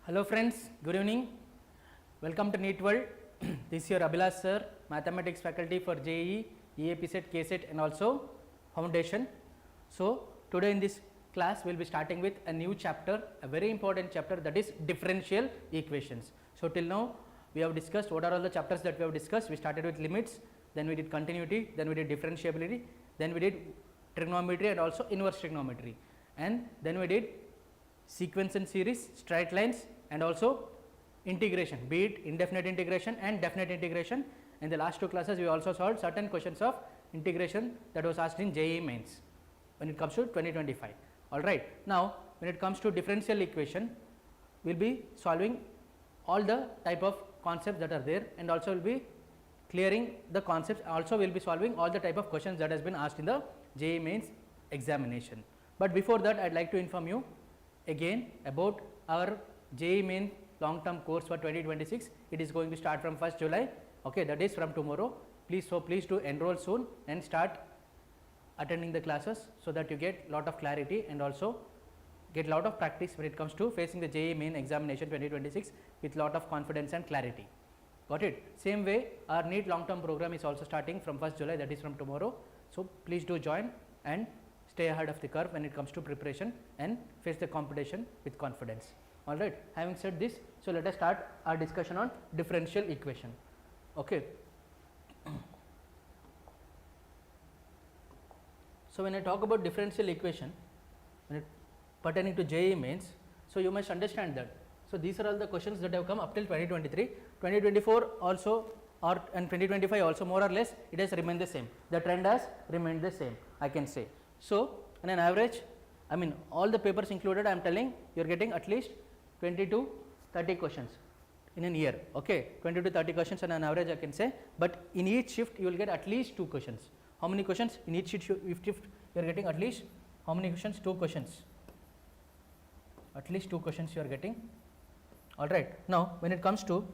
Hello friends, good evening. Welcome to NEET World. This is your Abhilash Sir, Mathematics faculty for JEE, EAP set, KSET and also Foundation. So, today in this class we will be starting with a new chapter, a very important chapter, that is Differential Equations. So, till now we have discussed what are all the chapters that we have discussed. We started with limits, then we did continuity, then we did differentiability, then we did trigonometry and also inverse trigonometry, and then we did sequence and series, straight lines and also integration, be it indefinite integration and definite integration. In the last two classes we also solved certain questions of integration that was asked in JEE Mains when it comes to 2025. Alright, now when it comes to differential equation, we will be solving all the type of concepts that are there, and also will be clearing the concepts, also we will be solving all the type of questions that has been asked in the JEE Mains examination. But before that, I would like to inform you again about our JEE Main long term course for 2026. It is going to start from 1st July, okay, that is from tomorrow. Please do enroll soon and start attending the classes so that you get lot of clarity and also get lot of practice when it comes to facing the JEE Main examination 2026 with lot of confidence and clarity. Got it? Same way our NEET long term program is also starting from 1st July, that is from tomorrow. So, please do join and stay ahead of the curve when it comes to preparation and face the competition with confidence. Alright, having said this, so let us start our discussion on differential equation. Okay. So, when I talk about differential equation when it pertaining to JEE Mains, so you must understand that. So, these are all the questions that have come up till 2023, 2024 also and 2025 also, more or less it has remained the same. The trend has remained the same, I can say. So, on an average, I mean all the papers included, I am telling you are getting at least 20 to 30 questions in a year, okay, 20 to 30 questions on an average I can say, but in each shift you will get at least 2 questions. How many questions in each shift you are getting? At least how many questions? 2 questions, at least 2 questions you are getting. Alright, now when it comes to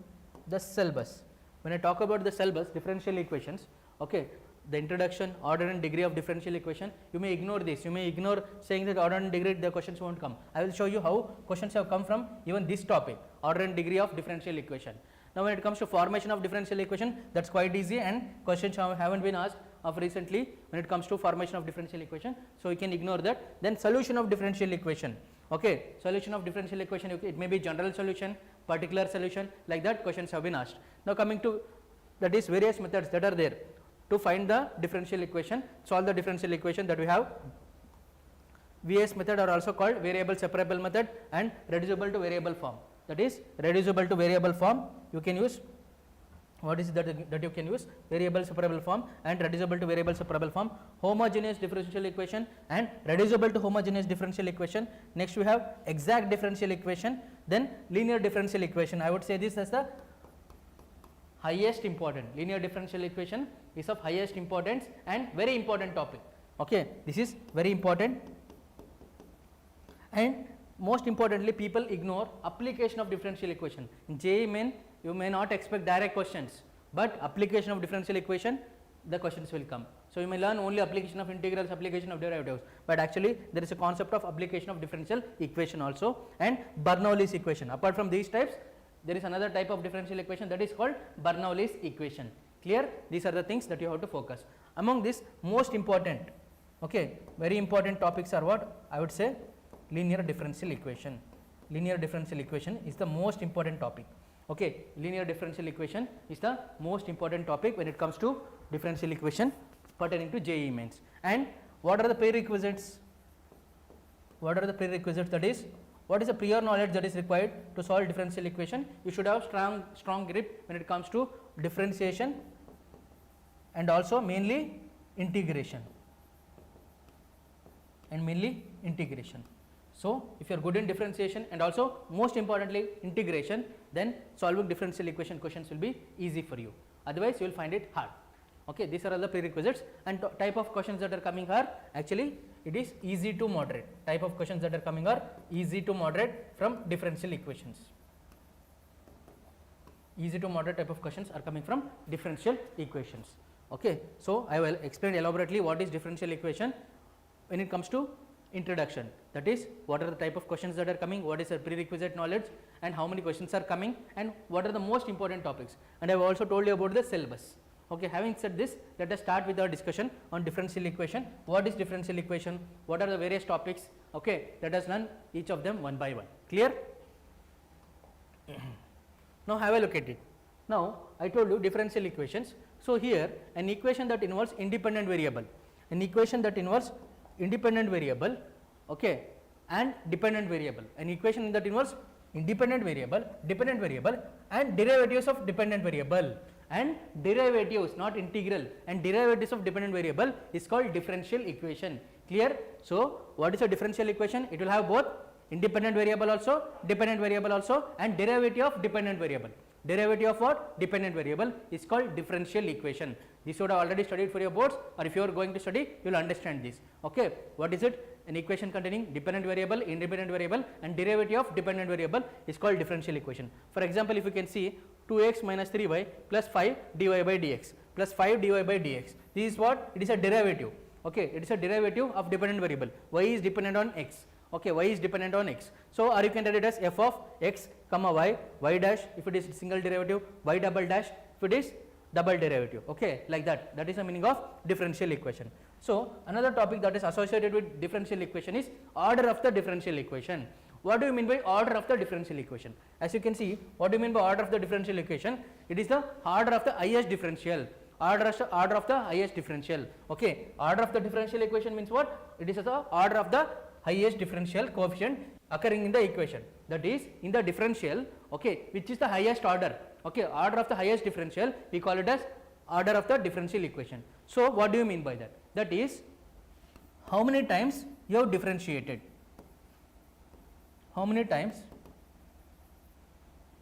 the syllabus, when I talk about the syllabus, differential equations, okay, the introduction, order and degree of differential equation, you may ignore this, you may ignore saying that order and degree the questions won't come. I will show you how questions have come from even this topic, order and degree of differential equation. Now when it comes to formation of differential equation, that's quite easy and questions haven't been asked of recently when it comes to formation of differential equation, so you can ignore that. Then solution of differential equation, okay, solution of differential equation, okay, it may be general solution, particular solution, like that questions have been asked. Now coming to that is various methods that are there to find the differential equation, solve the differential equation that we have. VS method are also called variable separable method and reducible to variable form. That is reducible to variable form, you can use, what is that you can use? Variable separable form and reducible to variable separable form, homogeneous differential equation and reducible to homogeneous differential equation. Next we have exact differential equation, then linear differential equation. I would say this as the highest important. Linear differential equation is of highest importance and very important topic. Okay, this is very important, and most importantly people ignore application of differential equation. In JEE Main you may not expect direct questions, but application of differential equation the questions will come. So, you may learn only application of integrals, application of derivatives, but actually there is a concept of application of differential equation also, and Bernoulli's equation. Apart from these types, there is another type of differential equation that is called Bernoulli's equation. Clear? These are the things that you have to focus. Among this most important, okay, very important topics are what? I would say linear differential equation. Linear differential equation is the most important topic. Okay, linear differential equation is the most important topic when it comes to differential equation pertaining to JEE Mains. And what are the prerequisites? What are the prerequisites? That is, what is the prior knowledge that is required to solve differential equation? You should have strong grip when it comes to differentiation and also mainly integration So, if you are good in differentiation and also most importantly integration, then solving differential equation questions will be easy for you, otherwise you will find it hard. Okay, these are all the prerequisites, and type of questions that are coming are actually it is easy to moderate. Type of questions that are coming are easy to moderate from differential equations. Easy to moderate type of questions are coming from differential equations. Okay, so I will explain elaborately what is differential equation. When it comes to introduction, that is what are the type of questions that are coming, what is the prerequisite knowledge, and how many questions are coming, and what are the most important topics, and I have also told you about the syllabus. Okay, having said this, let us start with our discussion on differential equation. What is differential equation, what are the various topics? Okay, let us learn each of them one by one. Clear? Now have a look at it. Now I told you differential equations. So here an equation that involves independent variable, an equation that involves independent variable, okay, and dependent variable, an equation that involves independent variable, dependent variable, and derivatives of dependent variable, and derivatives, not integral, and derivatives of dependent variable is called differential equation. Clear? So what is a differential equation? It will have both independent variable also, dependent variable also, and derivative of dependent variable. Derivative of what? Dependent variable is called differential equation. This you would have already studied for your boards, or if you are going to study, you will understand this. Okay, what is it? An equation containing dependent variable, independent variable, and derivative of dependent variable is called differential equation. For example, if you can see 2x minus 3y plus 5 dy by dx plus 5 dy by dx, this is what? It is a derivative. Okay, it is a derivative of dependent variable. Y is dependent on x. Okay, y is dependent on x. So, or you can write it as f of x comma y, y dash if it is single derivative, y double dash if it is double derivative. Okay, like that. That is the meaning of differential equation. So, another topic that is associated with differential equation is order of the differential equation. What do you mean by order of the differential equation? As you can see, what do you mean by order of the differential equation? It is the order of the highest differential. Order of the highest differential. Okay, order of the differential equation means what? It is the order of the highest differential coefficient occurring in the equation, that is in the differential, okay, which is the highest order. Okay, order of the highest differential, we call it as order of the differential equation. So what do you mean by that? That is how many times you have differentiated, how many times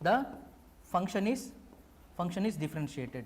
the function is differentiated,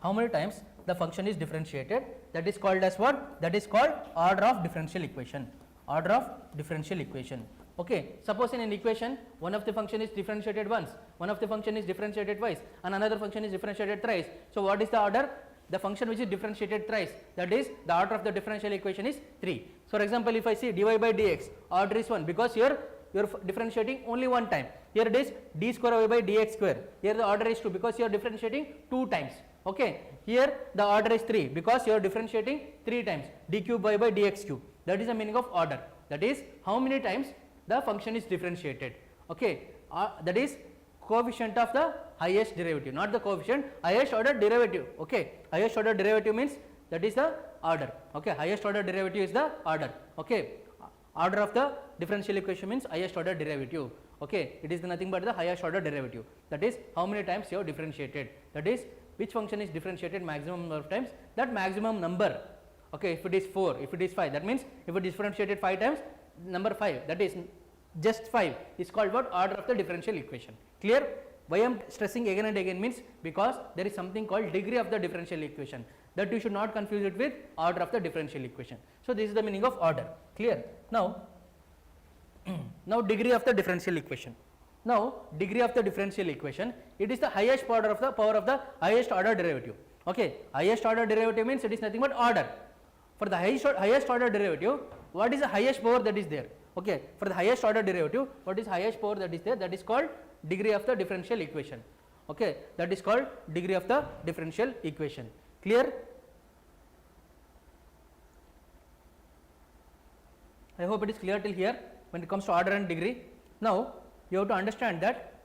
how many times the function is differentiated, that is called as what? That is called order of differential equation. Order of differential equation. Okay, suppose in an equation one of the function is differentiated once, one of the function is differentiated twice, and another function is differentiated thrice. So what is the order? The function which is differentiated thrice, that is the order of the differential equation is 3. So for example, if I see dy by dx, order is 1 because here you are differentiating only one time. Here it is d square y by dx square. Here the order is 2 because you are differentiating 2 times. Okay, here the order is 3 because you are differentiating 3 times, d cube y by dx cube. That is the meaning of order. That is how many times the function is differentiated. Okay, that is coefficient of the highest derivative, not the coefficient, highest order derivative. Okay, highest order derivative means that is the order. Okay, highest order derivative is the order. Okay, order of the differential equation means highest order derivative. Okay, it is nothing but the highest order derivative. That is how many times you have differentiated. That is which function is differentiated maximum number of times, that maximum number. Okay, if it is 4, if it is 5, that means if it is differentiated 5 times, number 5, that is just 5 is called what? Order of the differential equation. Clear? Why I am stressing again and again means because there is something called degree of the differential equation, that you should not confuse it with order of the differential equation. So this is the meaning of order. Clear? Now degree of the differential equation. Now degree of the differential equation, it is the highest power of the highest order derivative. Okay, highest order derivative means it is nothing but order. For the highest order derivative, what is the highest power that is there? Okay, for the highest order derivative, what is highest power that is there? That is called degree of the differential equation. Okay, that is called degree of the differential equation. Clear? I hope it is clear till here when it comes to order and degree. Now you have to understand that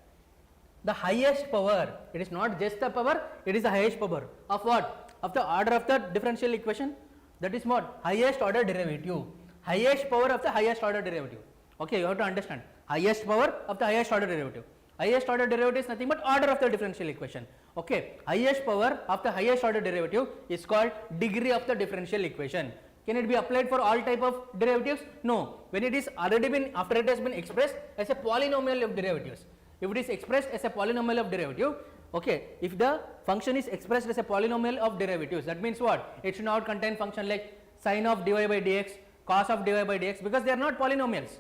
the highest power, it is not just the power, it is the highest power of what? Of the order of the differential equation. That is what? Highest order derivative. Highest power of the highest order derivative. Okay, you have to understand. Highest power of the highest order derivative. Highest order derivative is nothing but order of the differential equation. Okay, highest power of the highest order derivative is called degree of the differential equation. Can it be applied for all type of derivatives? No. When it is already been, after it has been expressed as a polynomial of derivatives. If it is expressed as a polynomial of derivative, okay, if the function is expressed as a polynomial of derivatives, that means what? It should not contain function like sine of dy by dx, cos of dy by dx, because they are not polynomials.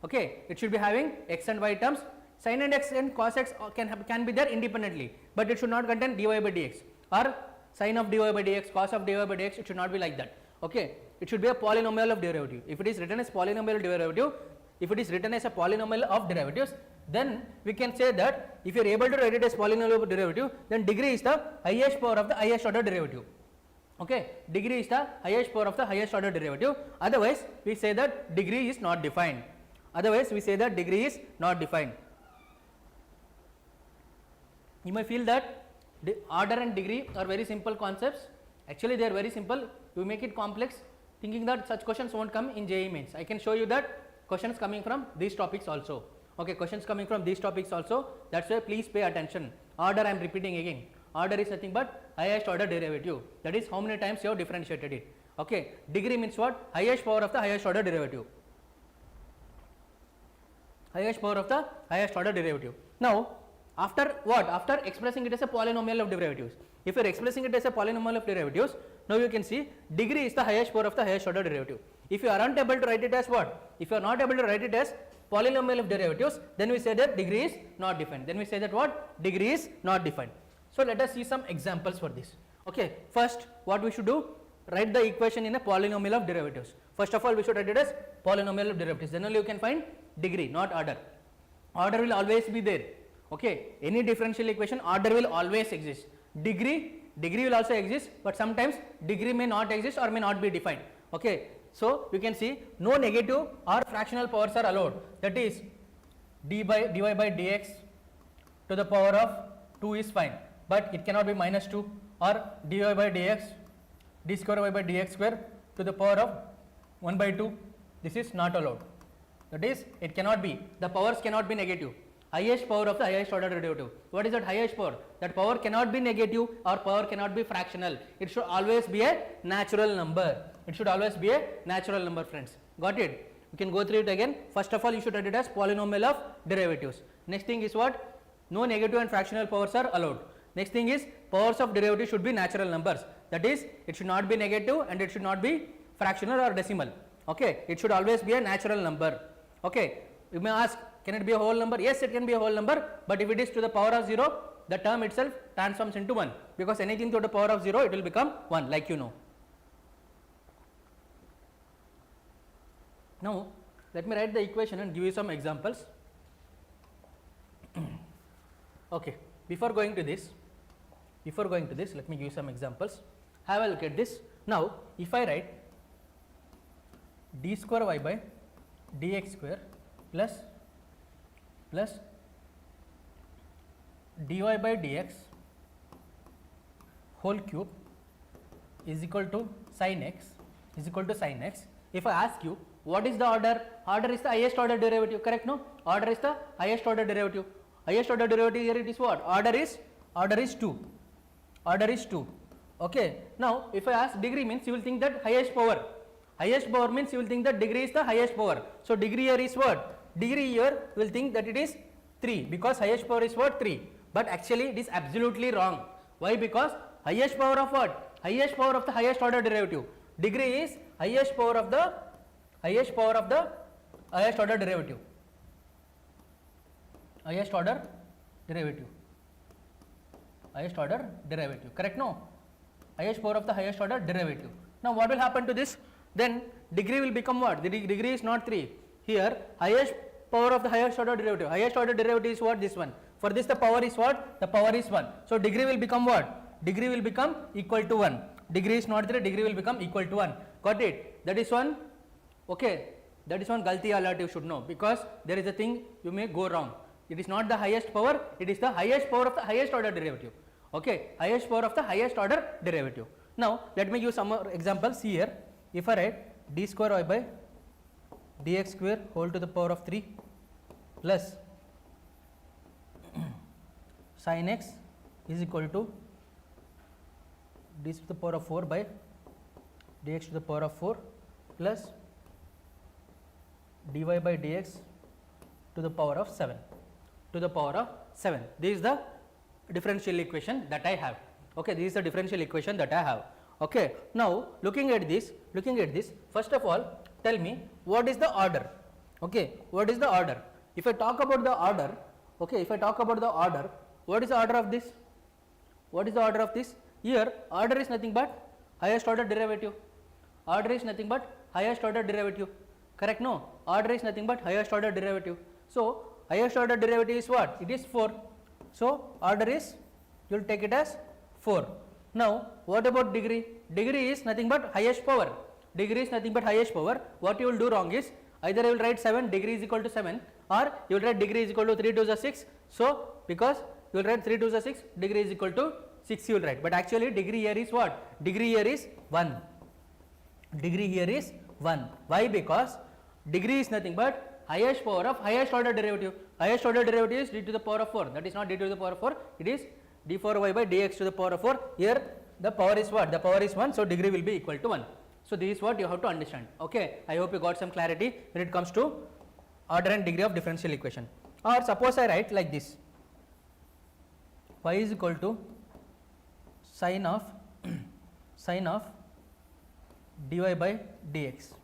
Okay, it should be having x and y terms. Sin and x and cos x can be there independently, but it should not contain dy by dx or sin of dy by dx, cos of dy by dx. It should not be like that. Okay, it should be a polynomial of derivative. If it is written as polynomial derivative, if it is written as a polynomial of derivatives, then we can say that if you are able to write it as polynomial of derivative, then degree is the highest power of the highest order derivative. Okay, degree is the highest power of the highest order derivative. Otherwise, we say that degree is not defined. Otherwise, we say that degree is not defined. You may feel that order and degree are very simple concepts. Actually, they are very simple. You make it complex, thinking that such questions won't come in JEE Mains. I can show you that questions coming from these topics also. Okay, questions coming from these topics also. That's why please pay attention. Order, I am repeating again. Order is nothing but highest order derivative. That is how many times you have differentiated it. Okay, degree means what? Highest power of the highest order derivative. Highest power of the highest order derivative. Now, after what? After expressing it as a polynomial of derivatives. If you are expressing it as a polynomial of derivatives, now you can see degree is the highest power of the highest order derivative. If you aren't able to write it as what? If you are not able to write it as polynomial of derivatives, then we say that degree is not defined. Then we say that what? Degree is not defined. So let us see some examples for this. Okay, first what we should do? Write the equation in a polynomial of derivatives. First of all, we should write it as polynomial of derivatives. Then only you can find degree, not order. Order will always be there. Okay, any differential equation, order will always exist. Degree will also exist, but sometimes degree may not exist or may not be defined. Okay, so you can see no negative or fractional powers are allowed. That is dy by dx to the power of 2 is fine, but it cannot be minus 2, or dy by dx d square y by dx square to the power of 1 by 2. This is not allowed. That is, it cannot be, the powers cannot be negative. Highest power of the highest order derivative. What is that highest power? That power cannot be negative or power cannot be fractional. It should always be a natural number. It should always be a natural number, friends. Got it? You can go through it again. First of all, you should write it as polynomial of derivatives. Next thing is what? No negative and fractional powers are allowed. Next thing is powers of derivative should be natural numbers. That is, it should not be negative and it should not be fractional or decimal. Okay, it should always be a natural number. Okay, you may ask, can it be a whole number? Yes, it can be a whole number, but if it is to the power of 0, the term itself transforms into 1, because anything to the power of 0, it will become 1, like you know. Now, let me write the equation and give you some examples. Okay, before going to this, let me give you some examples. Have a look at this. Now, if I write d square y by dx square plus dy by dx whole cube is equal to sin x If I ask you what is the order? Order is the highest order derivative, correct? No, order is the highest order derivative. Highest order derivative here it is what? Order is 2. Okay, now if I ask degree, means you will think that highest power means you will think that degree is the highest power. So degree here is what? Degree here will think that it is 3, because highest power is what? 3. But actually it is absolutely wrong. Why? Because highest power of what? Highest power of the highest order derivative. Degree is highest power of the highest order derivative. Highest order derivative, correct? No, highest power of the highest order derivative. Now what will happen to this? Then degree will become what? The degree is not 3. Here highest power of the highest order derivative. Highest order derivative is what? This one. For this the power is what? The power is 1. So degree will become what? Degree will become equal to 1. Degree is not 3. Degree will become equal to 1. Got it? That is one. Okay, that is one galti alert you should know, because there is a thing you may go wrong. It is not the highest power. It is the highest power of the highest order derivative. Okay, highest power of the highest order derivative. Now let me give some more examples. See here. If I write d square y by dx square whole to the power of 3 plus sin x is equal to d to the power of 4 by dx to the power of 4 plus dy by dx to the power of 7. This is the differential equation that I have. Okay, this is the differential equation that I have. Okay, now looking at this, first of all tell me what is the order. Okay, what is the order? If I talk about the order, okay, what is the order of this? Here order is nothing but highest order derivative. Order is nothing but highest order derivative. Correct? No. Order is nothing but highest order derivative. So highest order derivative is what? It is 4. So order is, you will take it as 4. Now what about degree? Degree is nothing but highest power. Degree is nothing but highest power. What you will do wrong is, either you will write 7, degree is equal to 7, or you will write degree is equal to 3 to the 6. So because you will write 3 to the 6, degree is equal to 6 you will write. But actually degree here is what? Degree here is 1. Degree here is 1. Why? Because degree is nothing but highest power of highest order derivative. Highest order derivative is d to the power of 4. That is not d to the power of 4. It is d4y by dx to the power of 4. Here the power is what? The power is 1. So degree will be equal to 1. So this is what you have to understand. Okay. I hope you got some clarity when it comes to order and degree of differential equation. Or suppose I write like this: y is equal to sine of dy by dx.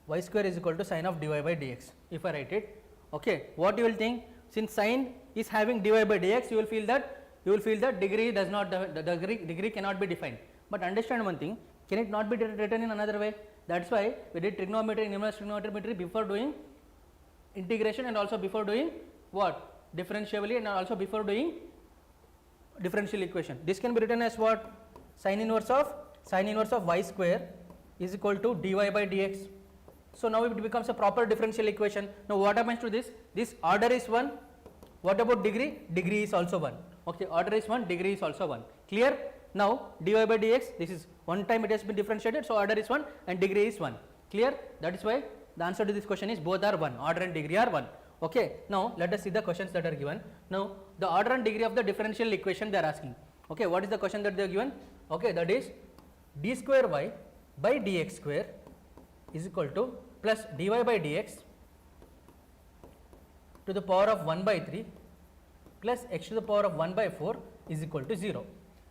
Y square is equal to sine of dy by dx. If I write it, okay, what you will think? Since sine is having dy by dx, you will feel that degree does not, the degree cannot be defined. But understand one thing, can it not be written in another way? That's why we did trigonometry, inverse trigonometry before doing integration, and also before doing what? Differentiability, and also before doing differential equation. This can be written as what? Sine inverse of y square is equal to dy by dx. So now it becomes a proper differential equation. Now what happens to this? This order is 1. What about degree? Degree is also 1. Okay, order is 1, degree is also 1. Clear? Now dy by dx, this is one time it has been differentiated, so order is 1 and degree is 1. Clear? That is why the answer to this question is both are 1. Order and degree are 1. Okay. Now let us see the questions that are given. Now the order and degree of the differential equation they are asking. Okay, what is the question that they are given? Okay, that is d square y by dx square is equal to plus dy by dx to the power of 1 by 3 plus x to the power of 1 by 4 is equal to 0.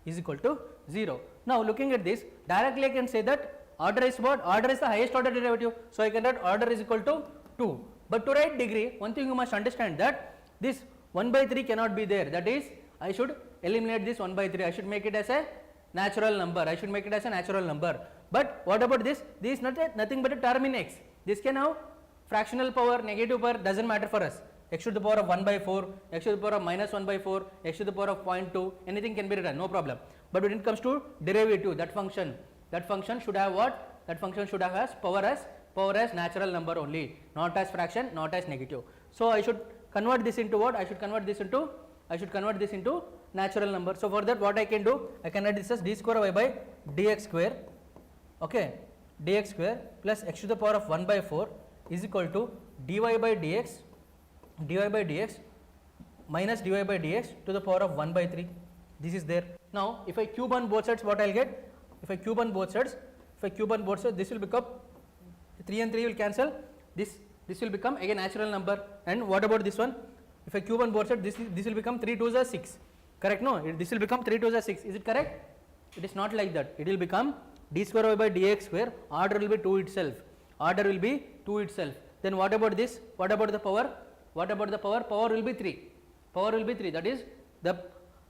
Is equal to 0. Now looking at this, directly I can say that order is what? Order is the highest order derivative. So I can write order is equal to 2. But to write degree, one thing you must understand that this 1 by 3 cannot be there. That is, I should eliminate this 1 by 3. I should make it as a natural number. I should make it as a natural number. But what about this? This is nothing but a term in x. This can have fractional power, negative power, doesn't matter for us. X to the power of 1 by 4, x to the power of minus 1 by 4, x to the power of 0.2, anything can be written, no problem. But when it comes to derivative, that function should have what? That function should have as power as natural number only, not as fraction, not as negative. So I should convert this into what? I should convert this into natural number. So for that, what I can do? I can write this as d square y by dx square, okay, dx square plus x to the power of 1 by 4 is equal to dy by dx minus dy by dx to the power of 1 by 3. This is there. Now if I cube on both sides, what I will get? If I cube on both sides, this will become 3 and 3 will cancel. This will become again natural number. And what about this one? If I cube on both sides, this will become 3 2s are 6. Correct? No, this will become 3 2s are 6. Is it correct? It is not like that. It will become d square y by dx square. Order will be 2 itself. Order will be 2 itself. Then what about this? What about the power? What about the power? Power will be 3. Power will be 3. That is the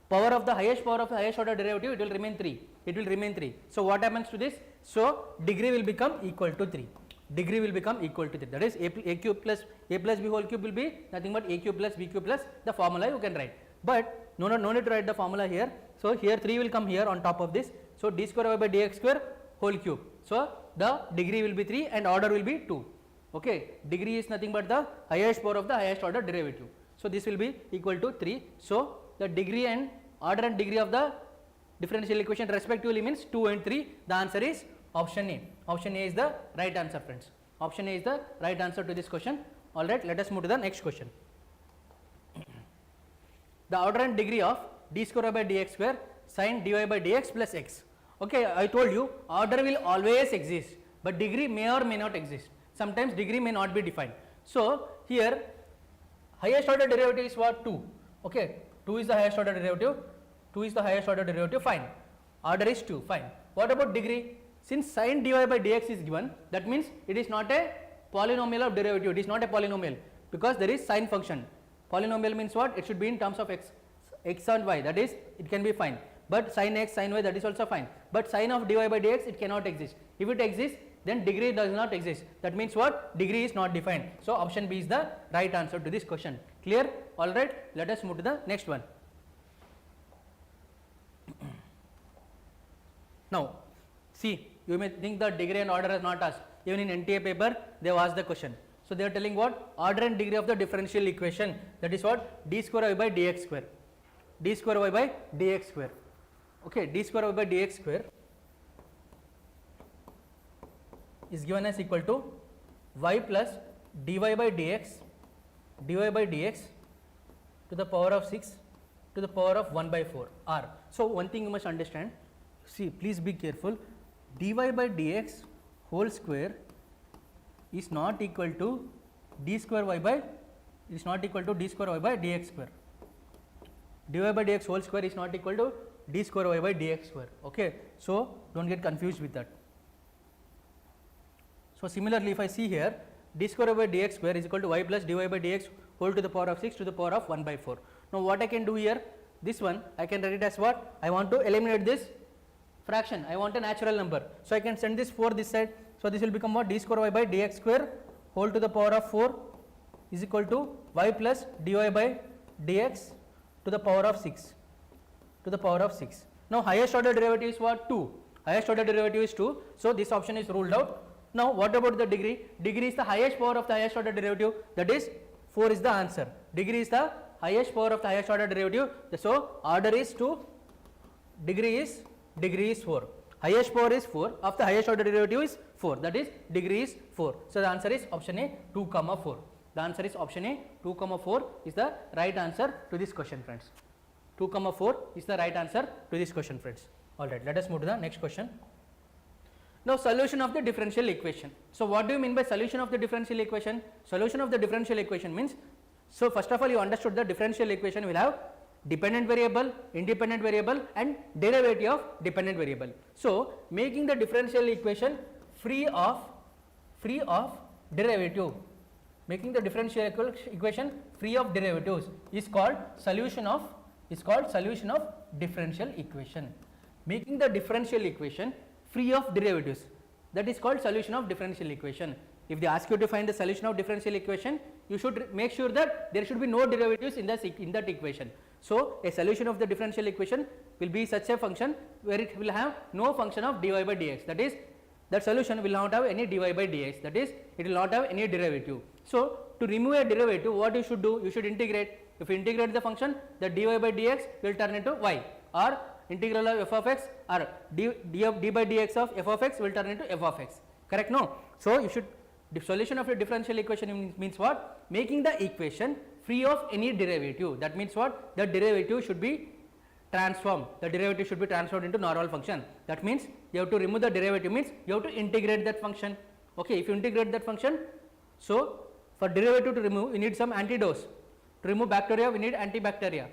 power of the highest order derivative. It will remain 3. It will remain 3. So what happens to this? So degree will become equal to 3. Degree will become equal to 3. That is a cube plus b whole cube will be nothing but a cube plus b cube plus the formula you can write. But no need to write the formula here. So here 3 will come here on top of this. So d square y by dx square whole cube. So the degree will be 3 and order will be 2. Okay, degree is nothing but the highest power of the highest order derivative. So this will be equal to 3. So the degree and order and degree of the differential equation respectively means 2 and 3. The answer is option A. Option A is the right answer, friends. Option A is the right answer to this question. Alright, let us move to the next question. The order and degree of d square by dx square sin dy by dx plus x. Okay, I told you order will always exist, but degree may or may not exist. Sometimes degree may not be defined. So here highest order derivative is what? 2. Okay, 2 is the highest order derivative. 2 is the highest order derivative. Fine. Order is 2. Fine. What about degree? Since sin dy by dx is given, that means it is not a polynomial of derivative. It is not a polynomial because there is sine function. Polynomial means what? It should be in terms of x. x on y, that is it can be fine, but sin x sin y, that is also fine, but sin of dy by dx it cannot exist. If it exists, then degree does not exist. That means what? Degree is not defined. So option B is the right answer to this question. Clear? All right, let us move to the next one. Now see, you may think that degree and order is not asked. Even in NTA paper they have asked the question. So they are telling what? Order and degree of the differential equation, that is what? D square y by dx square, d square y by dx square. Okay, d square y by dx square is given as equal to y plus dy by dx to the power of 6 to the power of 1 by 4 r. So one thing you must understand, see, please be careful, dy by dx whole square is not equal to d square y by, is not equal to d square y by dx square. dy by dx whole square is not equal to d square y by dx square. Okay, so don't get confused with that. So similarly, if I see here, d square y by dx square is equal to y plus dy by dx whole to the power of 6 to the power of 1 by 4. Now what I can do here, this one I can write it as what? I want to eliminate this fraction, I want a natural number. So I can send this 4 this side. So this will become what? D square y by dx square whole to the power of 4 is equal to y plus dy by dx to the power of 6 to the power of 6. Now highest order derivative is what? 2. Highest order derivative is 2. So this option is ruled out. Now what about the degree? Degree is the highest power of the highest order derivative, that is 4 is the answer. Degree is the highest power of the highest order derivative. So order is 2, degree is 4. Highest power is 4, of the highest order derivative is 4, that is degree is 4. So the answer is option A 2, 4. The answer is option A 2, 4 is the right answer to this question, friends. 2, 4 is the right answer to this question, friends. Alright, let us move to the next question. Now solution of the differential equation. So what do you mean by solution of the differential equation? Solution of the differential equation means, so first of all you understood the differential equation will have dependent variable, independent variable and derivative of dependent variable. So making the differential equation free of derivative, making the differential equation free of derivatives is called solution of differential equation. Making the differential equation free of derivatives, that is called solution of differential equation. If they ask you to find the solution of differential equation, you should make sure that there should be no derivatives in that equation. So a solution of the differential equation will be such a function where it will have no function of dy by dx, that is that solution will not have any dy by dx, that is it will not have any derivative. So to remove a derivative, what you should do? You should integrate. If you integrate the function, the dy by dx will turn into y, or integral of f of x or d by dx of f of x will turn into f of x. Correct? No. So you should, the solution of a differential equation means what? Making the equation free of any derivative. That means what? The derivative should be transformed. The derivative should be transformed into normal function. That means you have to remove the derivative, means you have to integrate that function. Okay, if you integrate that function, so for derivative to remove, you need some antidose. To remove bacteria, we need antibacteria.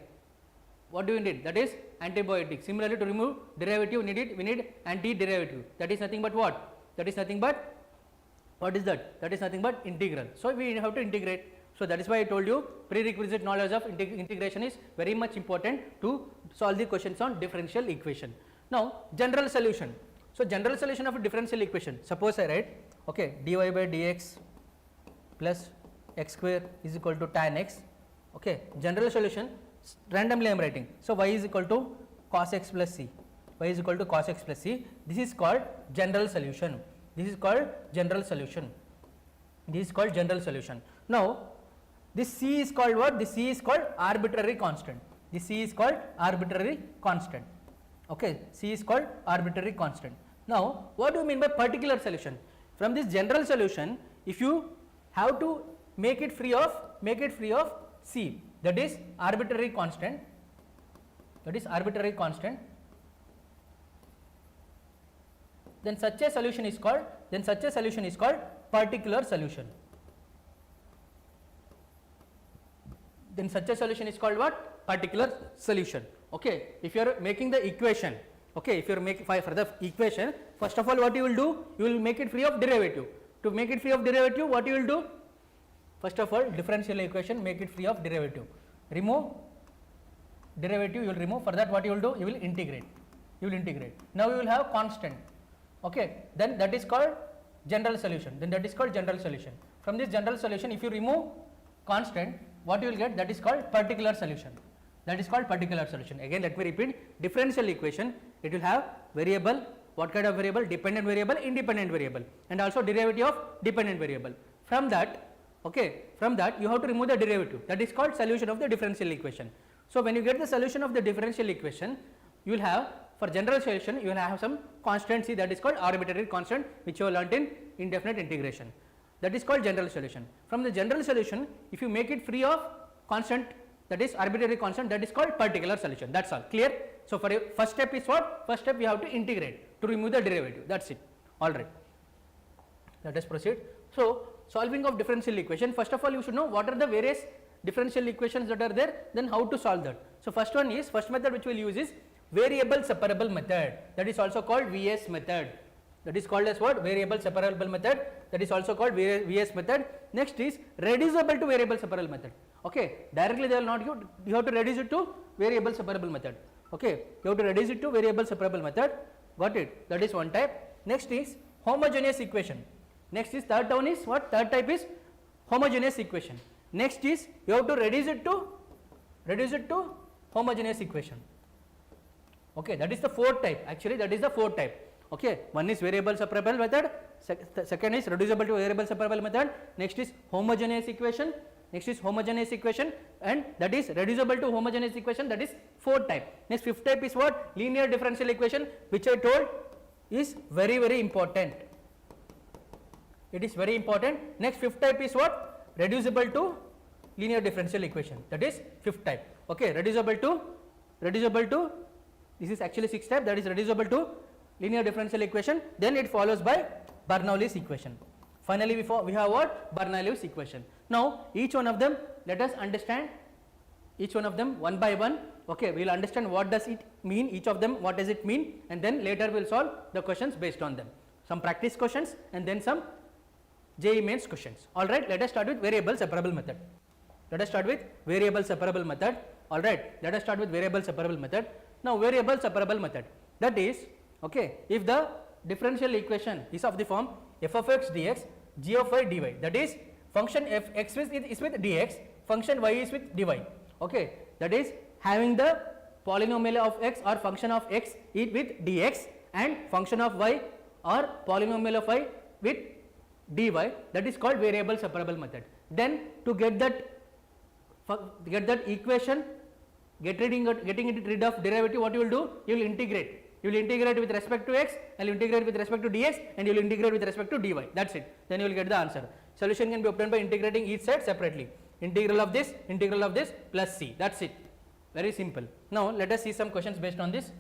What do you need? That is antibiotic. Similarly, to remove derivative, we need anti-derivative. That is nothing but what? That is nothing but, what is that? That is nothing but integral. So we have to integrate. So that is why I told you prerequisite knowledge of integration is very much important to solve the questions on differential equation. Now general solution. So general solution of a differential equation. Suppose I write, okay, dy by dx plus x square is equal to tan x. Okay, general solution. Randomly I am writing. So y is equal to cos x plus c. Y is equal to cos x plus c. This is called general solution. This is called general solution. This is called general solution. Now this c is called what? This c is called arbitrary constant. This c is called arbitrary constant. Okay, c is called arbitrary constant. Now what do you mean by particular solution? From this general solution, if you have to make it free of c, that is arbitrary constant, then such a solution is called particular solution. Then such a solution is called what? Particular solution. Okay, if you are making the equation, okay, if you are making for the equation, first of all what you will do? You will make it free of derivative. To make it free of derivative, what you will do? First of all, differential equation, make it free of derivative. Remove derivative you will remove. For that what you will do? You will integrate. You will integrate. Now you will have constant. Okay. Then that is called general solution. Then that is called general solution. From this general solution, if you remove constant, what you will get? That is called particular solution. That is called particular solution. Again, let me repeat. Differential equation, it will have variable. What kind of variable? Dependent variable, independent variable, and also derivative of dependent variable. From that, okay, from that you have to remove the derivative. That is called solution of the differential equation. So when you get the solution of the differential equation, you will have, for general solution, you will have some constant C, that is called arbitrary constant, which you have learnt in indefinite integration. That is called general solution. From the general solution, if you make it free of constant, that is arbitrary constant, that is called particular solution. That's all. Clear? So for first step is what? First step we have to integrate to remove the derivative. That's it. All right. Let us proceed. So solving of differential equation, first of all you should know what are the various differential equations that are there, then how to solve that. So first one is, first method which we will use is variable separable method, that is also called VS method. That is called as what? Variable separable method, that is also called VS method. Next is reducible to variable separable method. Okay, directly they will not give, you have to reduce it to variable separable method. Okay, you have to reduce it to variable separable method. Got it? That is one type. Next is homogeneous equation. Next is third one is what? Third type is homogeneous equation. Next is you have to reduce it to homogeneous equation. Okay, that is the fourth type. Actually, that is the fourth type. Okay, one is variable separable method. Second is reducible to variable separable method. Next is homogeneous equation. Next is homogeneous equation, and that is reducible to homogeneous equation. That is fourth type. Next, fifth type is what? Linear differential equation, which I told is very, very important. It is very important. Next, fifth type is what? Reducible to linear differential equation. That is fifth type. Okay, reducible to, this is actually sixth type, that is reducible to linear differential equation. Then it follows by Bernoulli's equation. Finally, we have what? Bernoulli's equation. Now, each one of them, let us understand each one of them one by one. Okay, we will understand what does it mean, each of them, what does it mean, and then later we will solve the questions based on them. Some practice questions and then some JEE Mains questions. Alright, let us start with variable separable method. Let us start with variable separable method. Alright, let us start with variable separable method. Now, variable separable method, that is, okay, if the differential equation is of the form f of x dx, g of y dy, that is function f x is with dx, function y is with dy. Okay, that is having the polynomial of x or function of x is with dx and function of y or polynomial of y with dy, that is called variable separable method. Then to get that equation, getting it rid of derivative, what you will do? You will integrate. You will integrate with respect to x, and you will integrate with respect to dx, and you will integrate with respect to dy. That's it. Then you will get the answer. Solution can be obtained by integrating each side separately. Integral of this plus c. That's it. Very simple. Now let us see some questions based on this.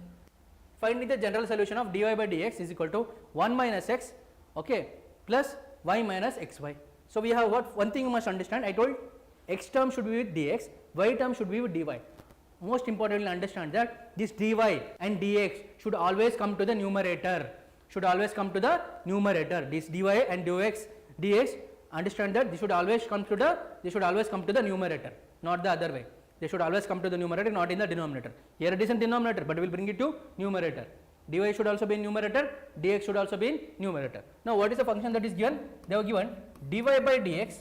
Finding the general solution of dy by dx is equal to 1 minus x, okay, plus y minus xy. So we have what? One thing you must understand. I told x term should be with dx, y term should be with dy. Most importantly, understand that this dy and dx should always come to the numerator. This dy and dx, understand that this should always come to the numerator, not the other way. They should always come to the numerator, not in the denominator. Here it is in denominator, but we will bring it to numerator. Dy should also be in numerator, dx should also be in numerator. Now what is the function that is given? They have given dy by dx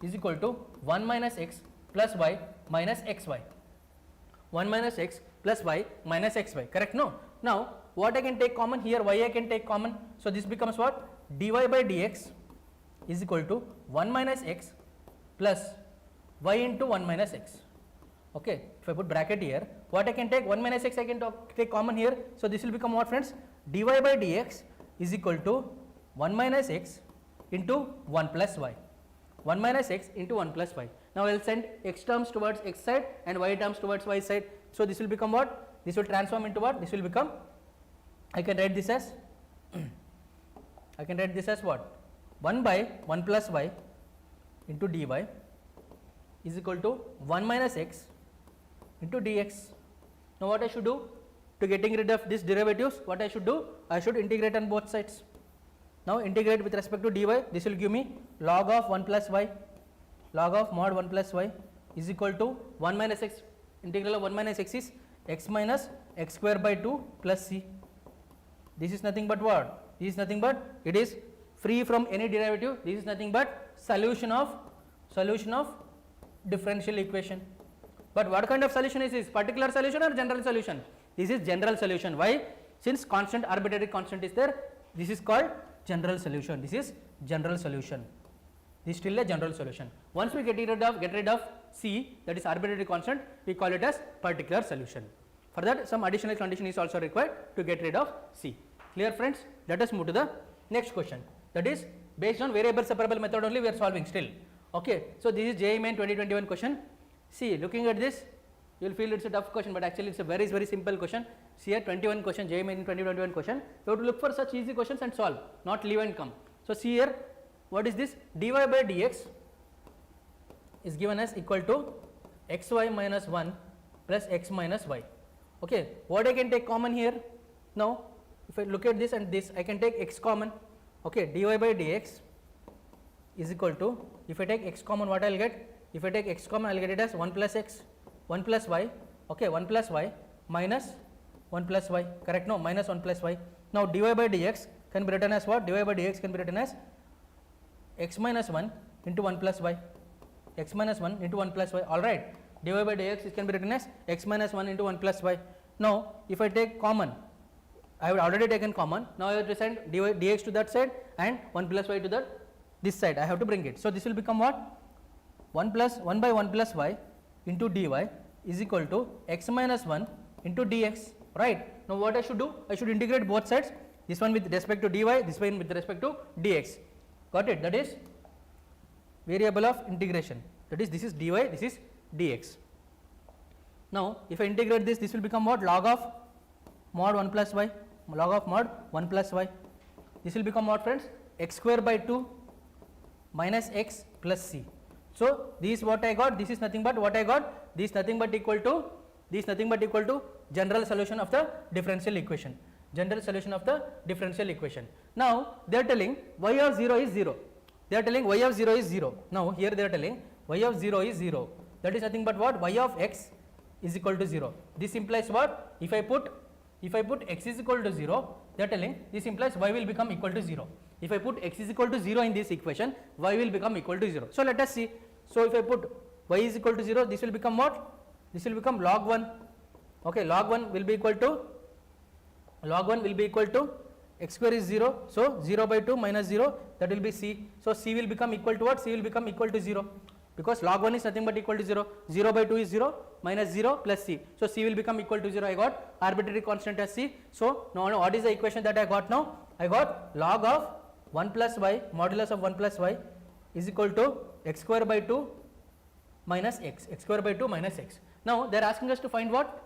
is equal to 1 minus x plus y minus xy. 1 minus x plus y minus xy, correct? No. Now what I can take common here? Y I can take common. So this becomes what? Dy by dx is equal to 1 minus x plus y into 1 minus x. Okay, if I put bracket here, what I can take? 1 minus x I can take common here. So this will become what, friends? Dy by dx is equal to 1 minus x into 1 plus y. 1 minus x into 1 plus y. Now I will send x terms towards x side and y terms towards y side. So this will become what? This will transform into what? This will become, I can write this as what? 1 by 1 plus y into dy is equal to 1 minus x into dx. Now what I should do to getting rid of these derivatives? What I should do? I should integrate on both sides. Now integrate with respect to dy. This will give me log of 1 plus y. Log of mod 1 plus y is equal to 1 minus x Integral of 1 minus x is x minus x square by 2 plus c. This is nothing but what? This is nothing but, it is free from any derivative. This is nothing but solution of differential equation. But what kind of solution is this? Particular solution or general solution? This is general solution. Why? Since constant, arbitrary constant is there, this is called general solution. This is general solution. This is still a general solution. Once we get rid of c, that is arbitrary constant, we call it as particular solution. For that, some additional condition is also required to get rid of c. Clear, friends? Let us move to the next question. That is based on variable separable method only we are solving still. Okay. So this is JEE Main 2021 question. See, looking at this, you will feel it's a tough question, but actually it's a very simple question. See here, 21 question, JEE Main 2021 question. You have to look for such easy questions and solve, not leave and come. So see here, what is this? Dy by dx is given as equal to xy minus 1 plus x minus y. Okay. What I can take common here? Now, if I look at this and this, I can take x common. Okay. Dy by dx is equal to, if I take x common, what I will get? If I take x common, I will get it as 1 plus x, 1 plus y, okay, 1 plus y minus 1 plus y, correct? No, minus 1 plus y. Now, dy by dx can be written as what? Dy by dx can be written as x minus 1 into 1 plus y, x minus 1 into 1 plus y, alright. Dy by dx it can be written as x minus 1 into 1 plus y. Now, if I take common, I have already taken common, now I have to send dx to that side and 1 plus y to this side, I have to bring it. So, this will become what? 1 by 1 plus y into dy is equal to x minus 1 into dx, right. Now, what I should do? I should integrate both sides, this one with respect to dy, this one with respect to dx, got it? That is variable of integration, that is this is dy, this is dx. Now, if I integrate this, this will become what? Log of mod 1 plus y, log of mod 1 plus y. This will become what, friends? X square by 2 minus x plus c. So, this is what I got, this is nothing but what I got, this is nothing but equal to general solution of the differential equation, general solution of the differential equation. Now, they are telling y of 0 is 0, they are telling y of 0 is 0. Now, here they are telling y of 0 is 0, that is nothing but what? Y of x is equal to 0. This implies what? If I put x is equal to 0, they are telling this implies y will become equal to 0. If I put x is equal to 0 in this equation, y will become equal to 0. So, let us see. So, if I put y is equal to 0, this will become what? This will become log 1. Okay, log 1 will be equal to x square is 0. So, 0 by 2 minus 0, that will be c. So, c will become equal to what? C will become equal to 0, because log 1 is nothing but equal to 0. 0 by 2 is 0 minus 0 plus c. So, c will become equal to 0. I got arbitrary constant as c. So, now what is the equation that I got now? I got log of 1 plus y, modulus of 1 plus y is equal to x square by 2 minus x, x square by 2 minus x. Now, they are asking us to find what?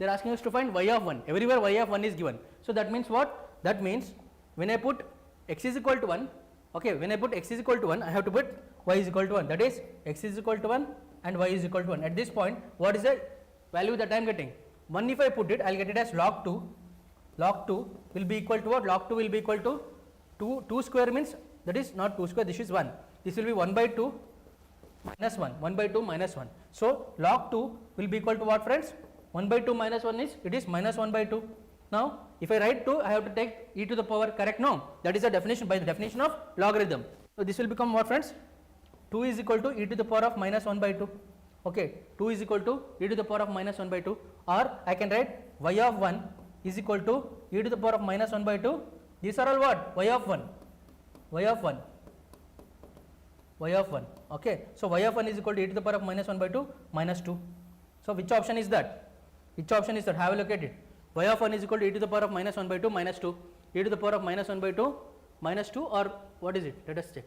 They are asking us to find y of 1. Everywhere y of 1 is given. So, that means what? That means when I put x is equal to 1, okay, when I put x is equal to 1, I have to put y is equal to 1. That is x is equal to 1 and y is equal to 1. At this point, what is the value that I am getting? 1 if I put it, I will get it as log 2. Log 2 will be equal to what? Log 2 will be equal to 2 square means, that is not 2 square, this is 1. This will be 1 by 2 minus 1, 1 by 2 minus 1. So, log 2 will be equal to what, friends? 1 by 2 minus 1 is, it is minus 1 by 2. Now, if I write 2, I have to take e to the power, correct? No, that is the definition, by the definition of logarithm. So, this will become what, friends? 2 is equal to e to the power of minus 1 by 2. Okay, 2 is equal to e to the power of minus 1 by 2, or I can write y of 1 is equal to e to the power of minus 1 by 2. These are all what? Y of 1, y of 1, y of 1. Okay. So, y of 1 is equal to e to the power of minus 1 by 2 minus 2. So, which option is that? Which option is that? Have a look at it. Y of 1 is equal to e to the power of minus 1 by 2 minus 2. E to the power of minus 1 by 2 minus 2, or what is it? Let us check.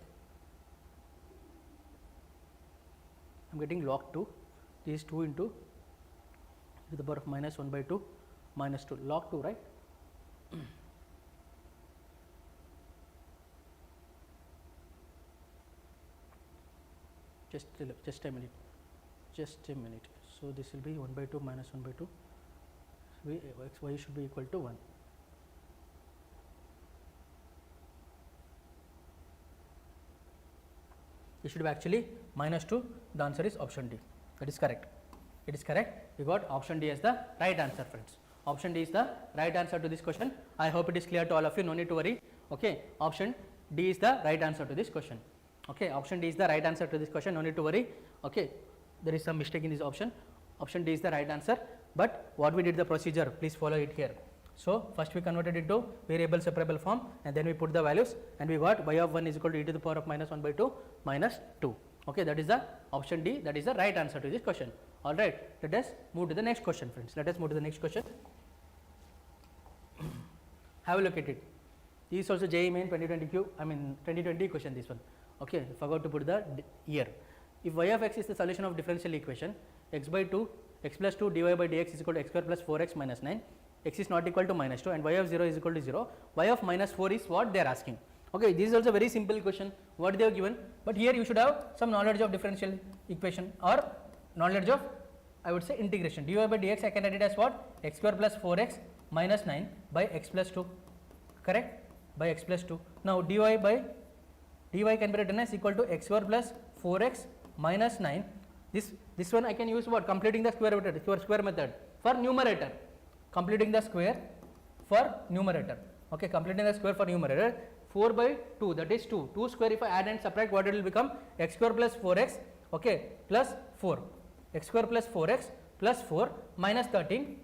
I am getting log 2. This is 2 into e to the power of minus 1 by 2 minus 2. Log 2, right? Just a minute, so this will be 1 by 2 minus 1 by 2, so y should be equal to 1. It should be actually minus 2, the answer is option D, that is correct. It is correct. We got option D as the right answer, friends. Option D is the right answer to this question. I hope it is clear to all of you. No need to worry. Okay. Option D is the right answer to this question. Okay. Option D is the right answer to this question. No need to worry. Okay. There is some mistake in this option. Option D is the right answer. But what we did the procedure, please follow it here. So first we converted into variable separable form, and then we put the values, and we got y of 1 is equal to e to the power of minus 1 by 2 minus 2. Okay, that is the option D, that is the right answer to this question. All right, let us move to the next question, friends. Let us move to the next question. Have a look at it. This is also JEE Main 2020 question, this one. Okay, forgot to put the year. If y of x is the solution of differential equation, x by 2, x plus 2 dy by dx is equal to x square plus 4x minus 9, x is not equal to minus 2, and y of 0 is equal to 0, y of minus 4 is what they are asking. Okay, this is also very simple question, what they have given, but here you should have some knowledge of differential equation or knowledge of, I would say, integration. Dy by dx I can write it as what? X square plus 4x minus 9 by x plus 2, correct? By x plus 2. Now dy can be written as equal to x square plus 4x minus 9. This one I can use what? Completing the square method for numerator. Completing the square for numerator. Okay, completing the square for numerator. 4 by 2, that is 2. 2 square if I add and subtract, what it will become? X square plus 4x, okay, plus 4. X square plus 4x plus 4 minus 13.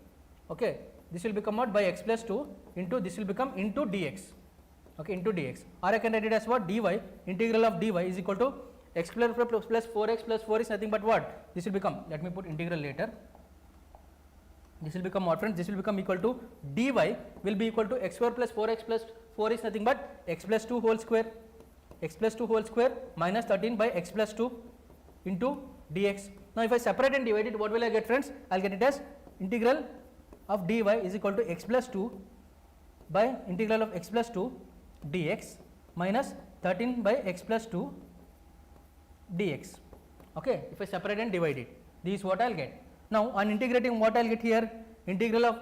Okay, this will become what? By x plus 2 into, this will become into dx. Okay, into dx. Or I can write it as what? Dy, integral of dy is equal to x plus 4x plus 4 is nothing but what? This will become, let me put integral later. This will become what, friends? This will become equal to dy will be equal to x square plus 4x plus 4 is nothing but x plus 2 whole square, x plus 2 whole square minus 13 by x plus 2 into dx. Now if I separate and divide it, what will I get, friends? I will get it as integral of dy is equal to x plus 2 by integral of x plus 2 dx minus 13 by x plus 2 dx. Okay, if I separate and divide it, this is what I will get. Now on integrating, what I will get here? Integral of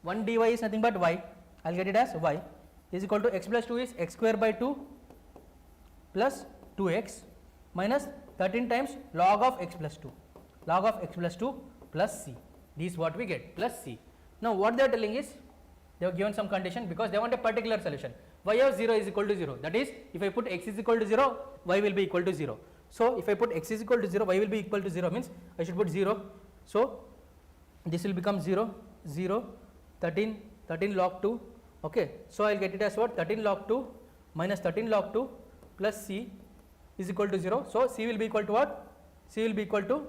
1 dy is nothing but y. I will get it as y is equal to x plus 2 is x square by 2 plus 2x minus 13 times log of x plus 2. Log of x plus 2 plus c. This is what we get, plus c. Now what they are telling is, they have given some condition because they want a particular solution. Y of 0 is equal to 0. That is, if I put x is equal to 0, y will be equal to 0. So if I put x is equal to 0, y will be equal to 0 means I should put 0. So this will become 0, 0, 13 log 2. Okay, so I will get it as what? 13 log 2 minus 13 log 2 plus c is equal to 0. So c will be equal to what? C will be equal to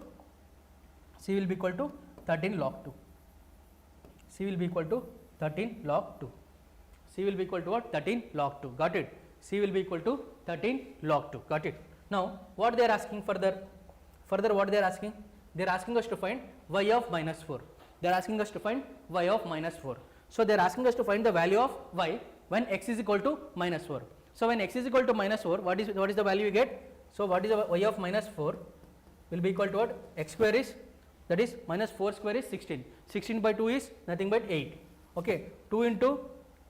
13 log 2. C will be equal to 13 log 2. C will be equal to what? 13 log 2. Got it? C will be equal to 13 log 2. Got it? Now what they are asking further? Further what they are asking? They are asking us to find y of minus 4. They are asking us to find y of minus 4. So they are asking us to find the value of y when x is equal to minus 4. So when x is equal to minus 4, what is the value we get? So what is the y of minus 4 will be equal to what? X square is, that is minus 4 square is 16. 16 by 2 is nothing but 8. Okay, 2 into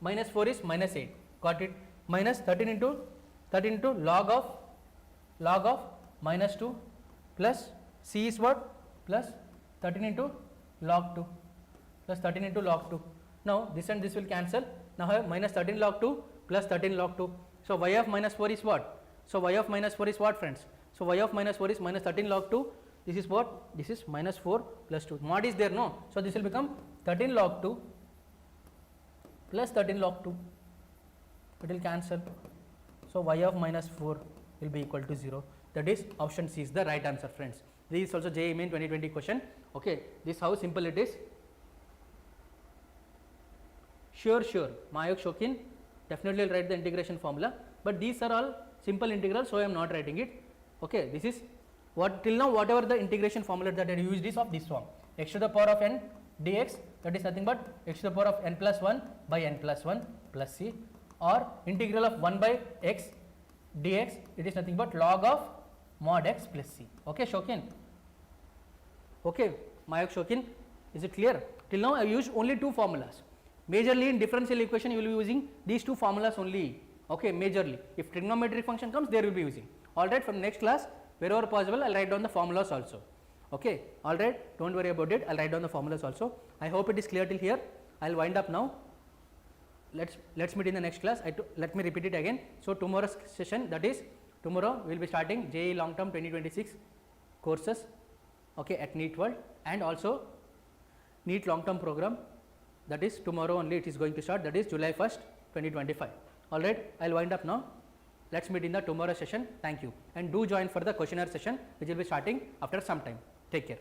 minus 4 is minus 8. Got it? Minus 13 into log of minus 2 plus c is what? Plus 13 into log 2 plus 13 into log 2. Now this and this will cancel. Now I have minus 13 log 2 plus 13 log 2. So y of minus 4 is what? So y of minus 4 is what, friends? So y of minus 4 is minus 13 log 2. This is what? This is minus 4 plus 2. Mod is there, no? So this will become 13 log 2 plus 13 log 2. It will cancel. So y of minus 4 will be equal to 0. That is option C is the right answer, friends. This is also JEE Main 2020 question. Okay, this how simple it is. Sure. Mayok Shokin definitely will write the integration formula, but these are all simple integrals, so I am not writing it. Okay, this is what till now whatever the integration formula that I used is of this form. X to the power of n dx, that is nothing but x to the power of n plus 1 by n plus 1 plus c, or integral of 1 by x dx, it is nothing but log of mod x plus c. Okay, Shokin. Okay, Mayok Shokin, is it clear? Till now I used only two formulas. Majorly in differential equation you will be using these two formulas only. Okay, majorly. If trigonometric function comes, there will be using. Alright, from next class, wherever possible, I will write down the formulas also. Okay, all right, don't worry about it. I'll write down the formulas also. I hope it is clear till here. I'll wind up now. Let's meet in the next class. Let me repeat it again. So tomorrow's session, that is tomorrow we will be starting JEE long term 2026 courses, okay, at NEET World, and also NEET long term program, that is tomorrow only it is going to start, that is July 1st 2025. All right, I'll wind up now. Let's meet in the tomorrow session. Thank you, and do join for the questionnaire session which will be starting after some time. Take care.